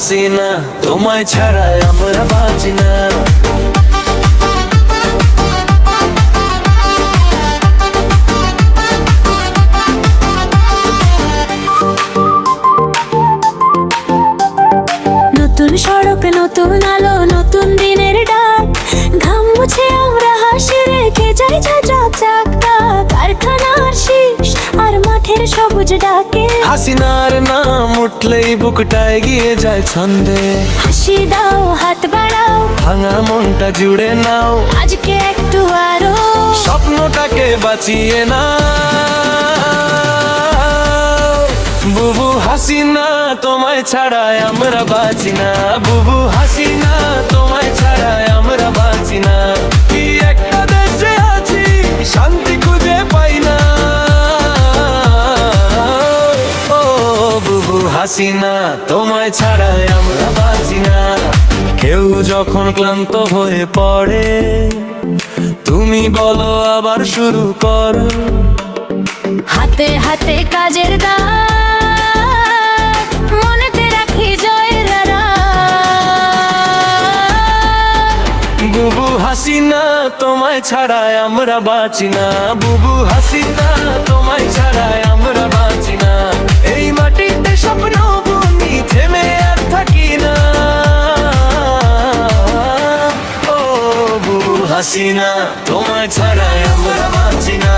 হাসিনা, তোমায় ছাড়াই আমরা বাঁচি না। নতুন সড়ক, নতুন আলো, নতুন দিনের ডাক, ঘাম মুছে আমরা হাসি রেখে যাই ঝাঁক ঝাঁক। কারখানার শীষ আর মাঠের সবুজ ডাকে হাসিনার নাম উঠলেই বুকটায় গিয়ে যায় ছন্দে। হাসি দাও, হাত বাড়াও, ভাঙা মনটা জুড়ে নাও, আজকে একটু আরো স্বপ্নটাকে বাঁচিয়ে না। বুবু হাসিনা, তোমায় ছাড়াই আমরা বাঁচি না। বুবু হাসিনা, তোমায় ছাড়াই আমরা বাঁচি না। কি একটা দেশে আছি, শান্তি খুঁজে পাই না। ও বুবু হাসিনা, তোমায় ছাড়াই আমরা বাঁচি না। কেউ যখন ক্লান্ত হয়ে পড়ে, তুমি বলো আবার শুরু কর। হাতে হাতে কাজের দাগ, মনেতে রাখি জয়ের রাত। বুবু হাসিনা, তোমায় ছাড়াই আমরা বাঁচি না। বুবু হাসিনা, তোমায় ছাড়াই আমরা বাঁচি না। এই মাটিতে স্বপ্ন বুনি, থেমে আর থাকি না। ও বুবু হাসিনা, তোমায় ছাড়াই আমরা বাঁচি না।